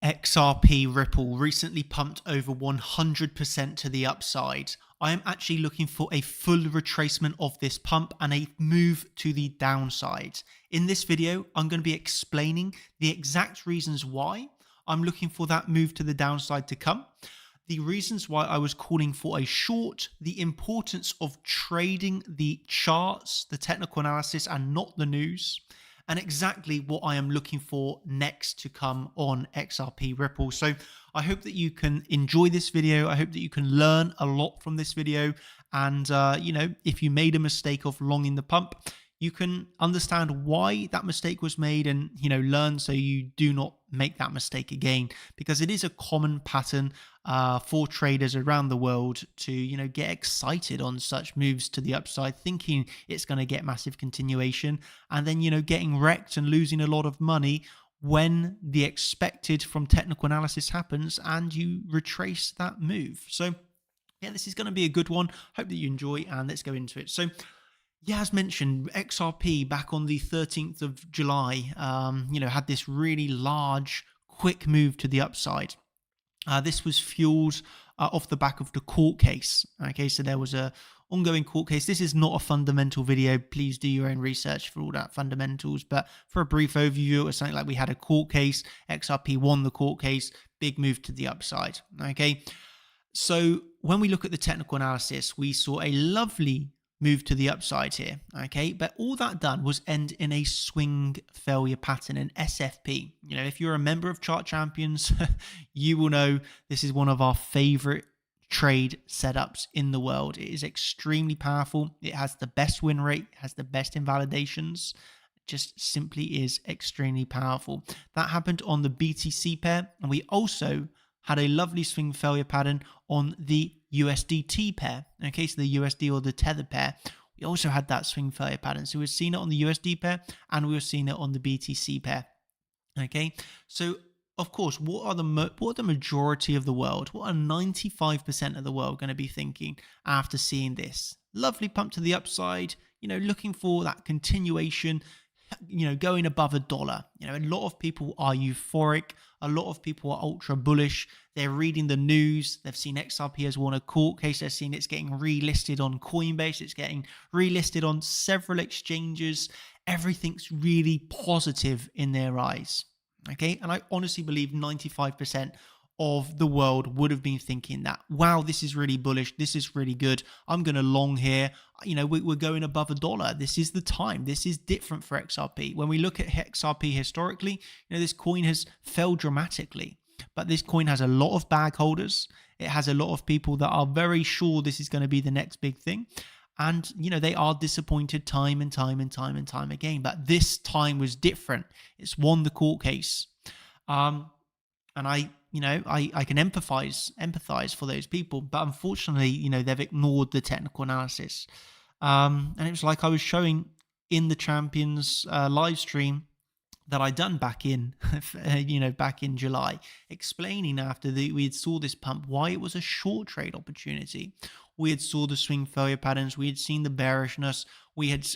XRP Ripple recently pumped over 100% to the upside. I am actually looking for a full retracement of this pump and a move to the downside. In this video, I'm going to be explaining the exact reasons why I'm looking for that move to the downside to come, the reasons why I was calling for a short, the importance of trading the charts, the technical analysis, and not the news, and exactly what I am looking for next to come on XRP Ripple. So I hope that you can enjoy this video. I hope that you can learn a lot from this video. And, if you made a mistake of longing the pump, you can understand why that mistake was made and, learn so you do not make that mistake again, because it is a common pattern for traders around the world to, get excited on such moves to the upside, thinking it's going to get massive continuation and then, getting wrecked and losing a lot of money when the expected from technical analysis happens and you retrace that move. So yeah, this is going to be a good one. Hope that you enjoy, and let's go into it. So yeah, as mentioned, XRP back on the 13th of July, had this really large, quick move to the upside. This was fueled off the back of the court case. Okay, so there was a ongoing court case. This is not a fundamental video. Please do your own research for all that fundamentals. But for a brief overview, it was something like we had a court case. XRP won the court case. Big move to the upside. Okay, so when we look at the technical analysis, we saw a lovely move to the upside here, okay? But all that done was end in a swing failure pattern, an SFP. If you're a member of Chart Champions, you will know this is one of our favorite trade setups in the world. It is extremely powerful. It has the best win rate, has the best invalidations. It just simply is extremely powerful. That happened on the BTC pair, and we also had a lovely swing failure pattern on the USDT pair. Okay, so the USD or the Tether pair, we also had that swing failure pattern. So we've seen it on the USD pair and we've seen it on the BTC pair. Okay, so of course, what are the majority of the world? What are 95% of the world going to be thinking after seeing this? Lovely pump to the upside, looking for that continuation, going above $1. A lot of people are euphoric. A lot of people are ultra bullish. They're reading the news. They've seen XRP has won a court case. They've seen it's getting relisted on Coinbase. It's getting relisted on several exchanges. Everything's really positive in their eyes. Okay. And I honestly believe 95% of the world would have been thinking that, wow, this is really bullish. This is really good. I'm going to long here. We're going above $1. This is the time. This is different for XRP. When we look at XRP historically, this coin has fell dramatically, but this coin has a lot of bag holders. It has a lot of people that are very sure this is going to be the next big thing. And, they are disappointed time and time and time and time again. But this time was different. It's won the court case. And I can empathize for those people, but unfortunately, they've ignored the technical analysis. And it was like I was showing in the Champions live stream that I done back in, back in July, explaining after we had saw this pump, why it was a short trade opportunity. We had saw the swing failure patterns. We had seen the bearishness. We had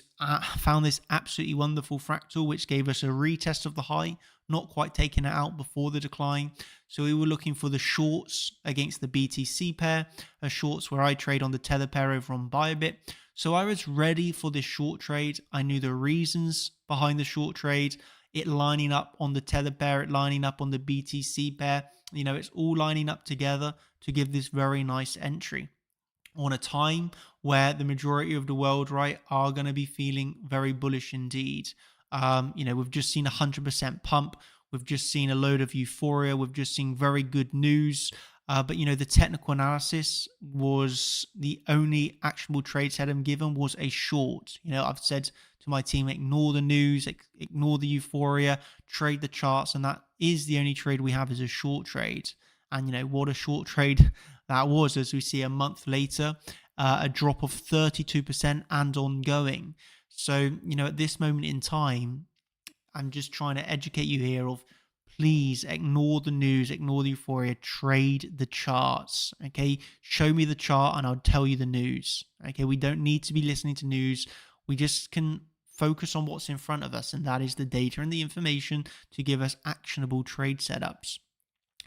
found this absolutely wonderful fractal, which gave us a retest of the high, not quite taking it out before the decline. So we were looking for the shorts against the BTC pair, a shorts where I trade on the Tether pair over on Bybit. So I was ready for this short trade. I knew the reasons behind the short trade, it lining up on the Tether pair, it lining up on the BTC pair. It's all lining up together to give this very nice entry on a time where the majority of the world, right, are going to be feeling very bullish indeed. We've just seen 100% pump. We've just seen a load of euphoria. We've just seen very good news. But the technical analysis was the only actionable trade set I'm given was a short. I've said to my team, ignore the news, ignore the euphoria, trade the charts. And that is the only trade we have is a short trade. And what a short trade that was, as we see a month later, a drop of 32% and ongoing. So, at this moment in time, I'm just trying to educate you here of please ignore the news, ignore the euphoria, trade the charts, okay? Show me the chart and I'll tell you the news, okay? We don't need to be listening to news. We just can focus on what's in front of us, and that is the data and the information to give us actionable trade setups.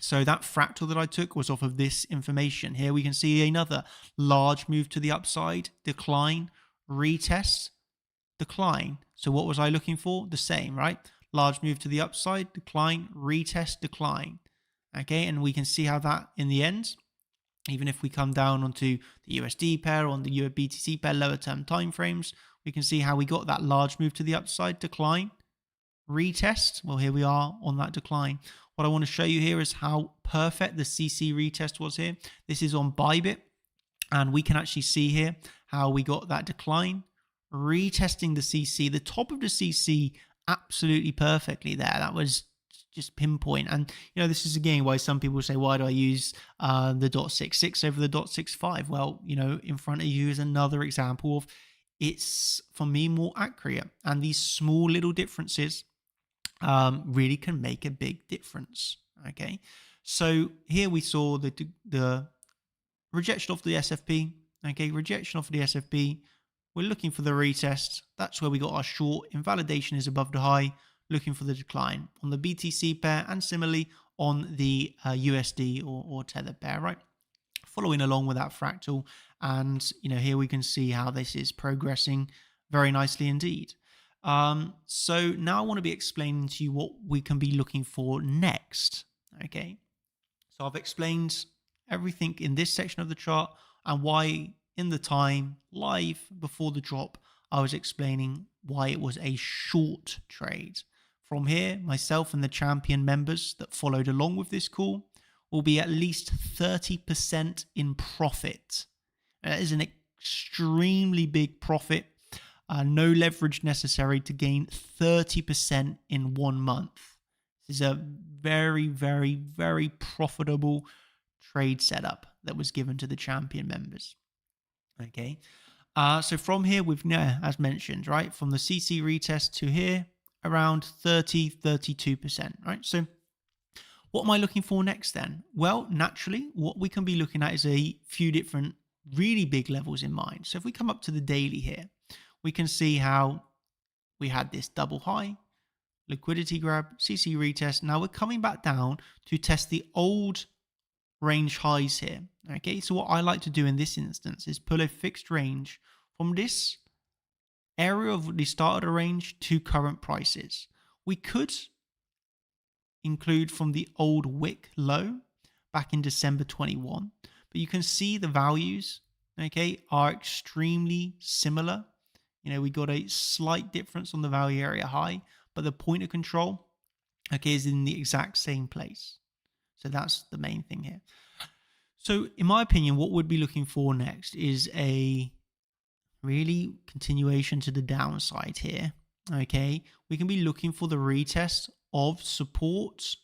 So that fractal that I took was off of this information. Here we can see another large move to the upside, decline, retest, decline. So what was I looking for? The same, right? Large move to the upside, decline, retest, decline. Okay, and we can see how that in the end, even if we come down onto the USD pair, on the BTC pair, lower term timeframes, we can see how we got that large move to the upside, decline, retest. Well, here we are on that decline. What I want to show you here is how perfect the CC retest was here. This is on Bybit, and we can actually see here how we got that decline, retesting the CC, the top of the CC absolutely perfectly there. That was just pinpoint. And this is again why some people say, why do I use the .66 over the .65? Well, in front of you is another example of it's, for me, more accurate, and these small little differences really can make a big difference. Okay, so here we saw the rejection of the SFP. Okay, rejection of the SFP. We're looking for the retest. That's where we got our short. Invalidation is above the high. Looking for the decline on the BTC pair, and similarly on the USD or Tether pair, right? Following along with that fractal, and here we can see how this is progressing very nicely indeed. So now I want to be explaining to you what we can be looking for next. Okay, so I've explained everything in this section of the chart, and why in the time live before the drop I was explaining why it was a short trade. From here, myself and the champion members that followed along with this call will be at least 30% in profit. That is an extremely big profit. No leverage necessary to gain 30% in 1 month. This is a very, very, very profitable trade setup that was given to the champion members. Okay, so from here, we've now, as mentioned, right, from the CC retest to here, around 32%, right? So what am I looking for next then? Well, naturally, what we can be looking at is a few different really big levels in mind. So if we come up to the daily here, we can see how we had this double high, liquidity grab, CC retest. Now we're coming back down to test the old range highs here. Okay, so what I like to do in this instance is pull a fixed range from this area of the start of the range to current prices. We could include from the old wick low back in December 21, but you can see the values, okay, are extremely similar. We got a slight difference on the value area high, but the point of control, okay, is in the exact same place. So that's the main thing here. So in my opinion, what we'd be looking for next is a really continuation to the downside here. Okay, we can be looking for the retest of support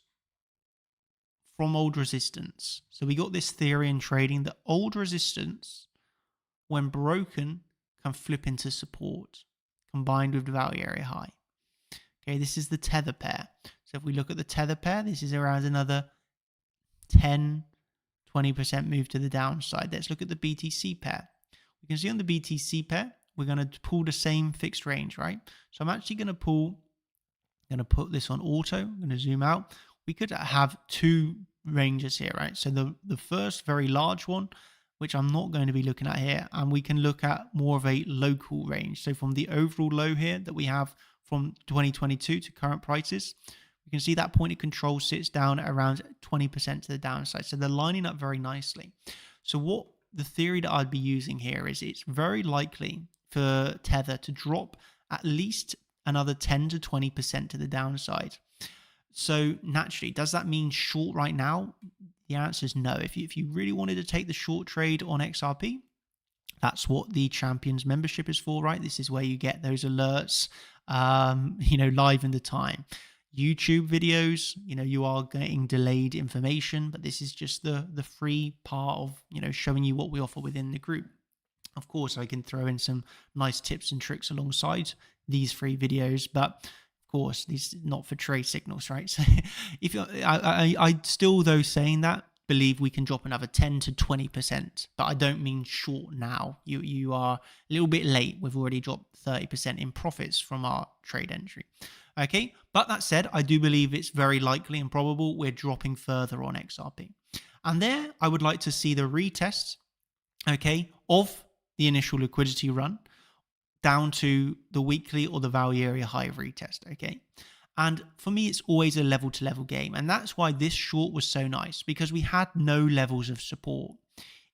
from old resistance. So we got this theory in trading that old resistance, when broken, can flip into support combined with the value area high. Okay, this is the tether pair. So if we look at the tether pair, this is around another 10-20% move to the downside. Let's look at the BTC pair. We can see on the BTC pair, we're going to pull the same fixed range, right? So I'm actually going to put this on auto. I'm going to zoom out. We could have two ranges here, right? So the first very large one, which I'm not going to be looking at here, and we can look at more of a local range. So from the overall low here that we have from 2022 to current prices, you can see that point of control sits down at around 20% to the downside. So they're lining up very nicely. So what the theory that I'd be using here is it's very likely for Tether to drop at least another 10 to 20% to the downside. So naturally, does that mean short right now? The answer is no. If you really wanted to take the short trade on XRP, that's what the Champions membership is for, right? This is where you get those alerts, live in the time. YouTube videos, you are getting delayed information, but this is just the free part of, showing you what we offer within the group. Of course, I can throw in some nice tips and tricks alongside these free videos, but of course, these are not for trade signals, right? So if I still, though, saying that, believe we can drop another 10 to 20%, but I don't mean short now. You are a little bit late. We've already dropped 30% in profits from our trade entry. Okay, but that said, I do believe it's very likely and probable we're dropping further on XRP. And there, I would like to see the retest, okay, of the initial liquidity run down to the weekly or the value area high retest, okay? And for me, it's always a level to level game. And that's why this short was so nice, because we had no levels of support.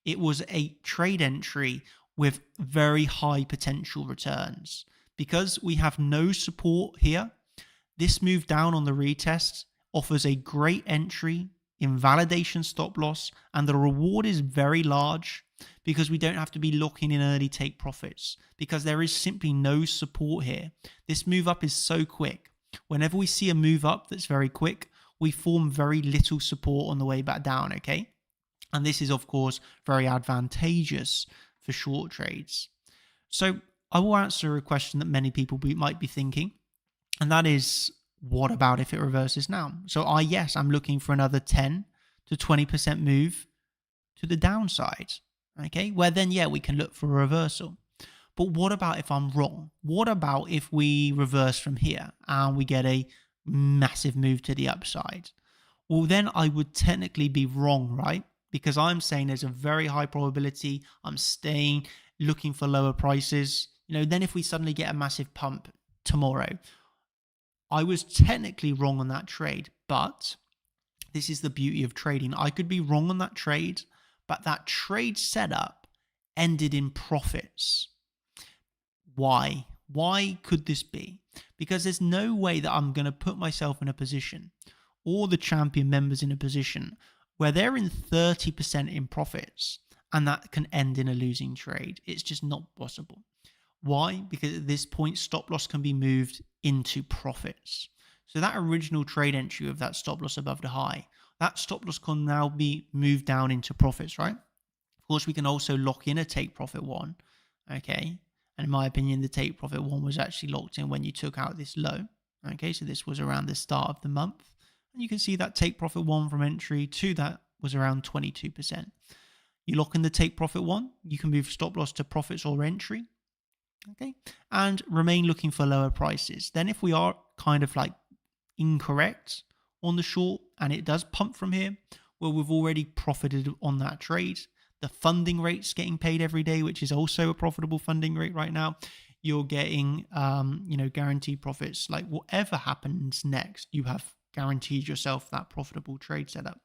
It was a trade entry with very high potential returns. Because we have no support here, this move down on the retest offers a great entry, invalidation stop loss, and the reward is very large because we don't have to be locking in early take profits because there is simply no support here. This move up is so quick. Whenever we see a move up that's very quick, we form very little support on the way back down, okay? And this is, of course, very advantageous for short trades. So I will answer a question that many people might be thinking, and that is, what about if it reverses now? So I'm looking for another 10 to 20% move to the downside, okay? Where then, we can look for a reversal. But what about if I'm wrong? What about if we reverse from here and we get a massive move to the upside? Well, then I would technically be wrong, right? Because I'm saying there's a very high probability I'm staying, looking for lower prices. Then if we suddenly get a massive pump tomorrow, I was technically wrong on that trade, but this is the beauty of trading. I could be wrong on that trade, but that trade setup ended in profits. Why? Why could this be? Because there's no way that I'm going to put myself in a position, or the champion members in a position, where they're in 30% in profits and that can end in a losing trade. It's just not possible. Why? Because at this point, stop loss can be moved into profits. So that original trade entry of that stop loss above the high, that stop loss can now be moved down into profits, right? Of course, we can also lock in a take profit one, okay? And in my opinion, the take profit one was actually locked in when you took out this low, okay? So this was around the start of the month. And you can see that take profit one from entry to that was around 22%. You lock in the take profit one, you can move stop loss to profits or entry, okay, and remain looking for lower prices. Then if we are kind of like incorrect on the short and it does pump from here, well, we've already profited on that trade. The funding rate's getting paid every day, which is also a profitable funding rate right now. You're getting, guaranteed profits. Like whatever happens next, you have guaranteed yourself that profitable trade setup.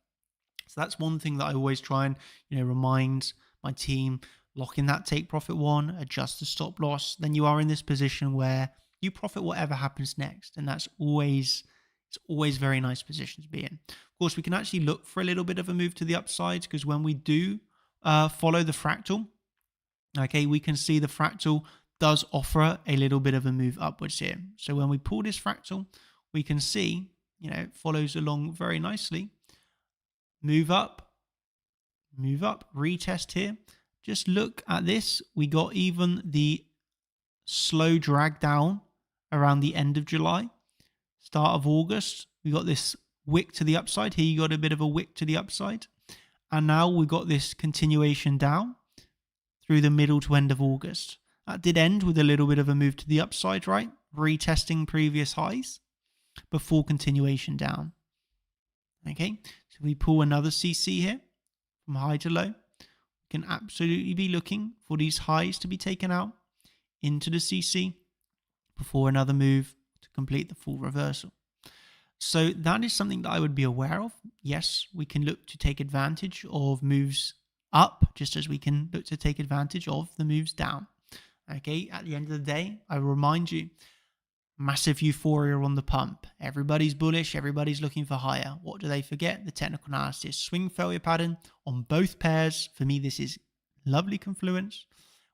So that's one thing that I always try and, remind my team. Lock in that take profit one, adjust the stop loss, then you are in this position where you profit whatever happens next. And it's always a very nice position to be in. Of course, we can actually look for a little bit of a move to the upside because when we do follow the fractal, okay, we can see the fractal does offer a little bit of a move upwards here. So when we pull this fractal, we can see, it follows along very nicely. Move up, retest here. Just look at this. We got even the slow drag down around the end of July, start of August. We got this wick to the upside. Here you got a bit of a wick to the upside. And now we've got this continuation down through the middle to end of August. That did end with a little bit of a move to the upside, right? Retesting previous highs before continuation down. Okay, so we pull another CC here from high to low. Can absolutely be looking for these highs to be taken out into the CC before another move to complete the full reversal. So that is something that I would be aware of. Yes, we can look to take advantage of moves up just as we can look to take advantage of the moves down. Okay, at the end of the day, I remind you, massive euphoria on the pump. Everybody's bullish, everybody's looking for higher. What do they forget? The technical analysis. Swing failure pattern on both pairs. For me, this is lovely confluence.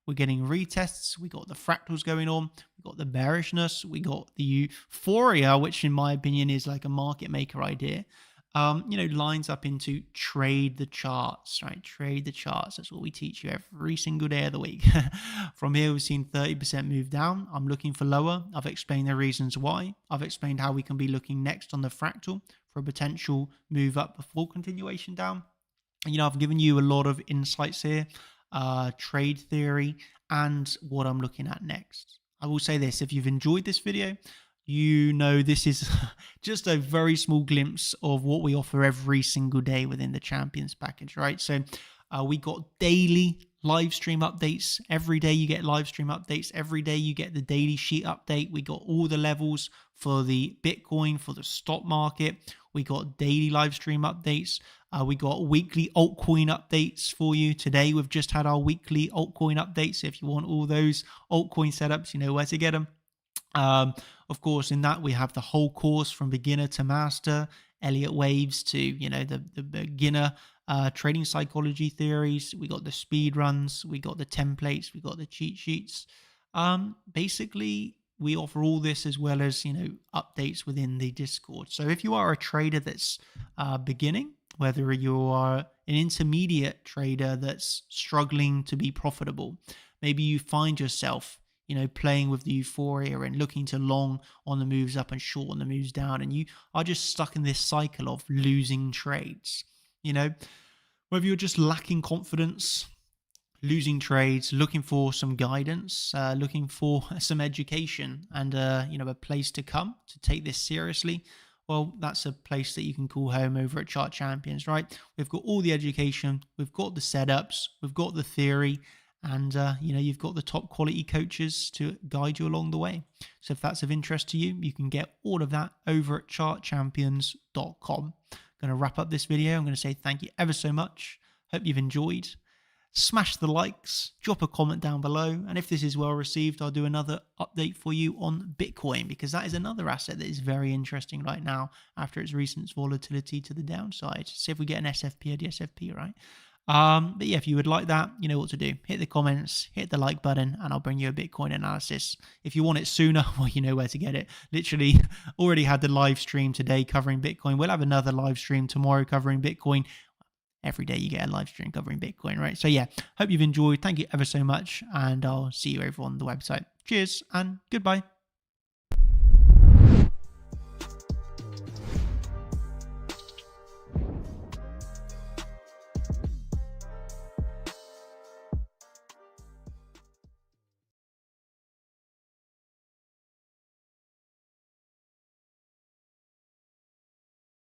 We're getting retests. We got the fractals going on. We got the bearishness. We got the euphoria, which in my opinion is like a market maker idea. Lines up into trade the charts, right? Trade the charts. That's what we teach you every single day of the week. From here, we've seen 30% move down. I'm looking for lower. I've explained the reasons why. I've explained how we can be looking next on the fractal for a potential move up before continuation down. And, I've given you a lot of insights here, trade theory, and what I'm looking at next. I will say this, if you've enjoyed this video, you know this is just a very small glimpse of what we offer every single day within the Champions package, right? So we got daily live stream updates. Every day you get live stream updates. Every day you get the daily sheet update. We got all the levels for the Bitcoin, for the stock market. We got daily live stream updates. We got weekly altcoin updates for you. Today we've just had our weekly altcoin updates. If you want all those altcoin setups, you know where to get them. Of course, in that we have the whole course from beginner to master, Elliott waves to, you know, the beginner trading psychology theories. We got the speed runs, we got the templates, we got the cheat sheets. Basically, we offer all this as well as, you know, updates within the Discord. So if you are a trader that's beginning, whether you are an intermediate trader that's struggling to be profitable, maybe you find yourself, you know, playing with the euphoria and looking to long on the moves up and short on the moves down, and you are just stuck in this cycle of losing trades, you know, whether you're just lacking confidence, losing trades, looking for some guidance, looking for some education and, you know, a place to come to take this seriously, well, that's a place that you can call home over at Chart Champions, right? We've got all the education, we've got the setups, we've got the theory, and you know, you've got the top quality coaches to guide you along the way. So if that's of interest to you, you can get all of that over at chartchampions.com. Going to wrap up this video. I'm going to say thank you ever so much. Hope you've enjoyed. Smash the likes, drop a comment down below, and if this is well received, I'll do another update for you on Bitcoin, because that is another asset that is very interesting right now after its recent volatility to the downside. See if we get an SFP or DSFP, right? But yeah, if you would like that, you know what to do. Hit the comments, hit the like button, and I'll bring you a Bitcoin analysis. If you want it sooner, well, you know where to get it. Literally already had the live stream today covering Bitcoin. We'll have another live stream tomorrow covering Bitcoin. Every day you get a live stream covering Bitcoin, right? So yeah, hope you've enjoyed. Thank you ever so much, and I'll see you over on the website. Cheers and goodbye.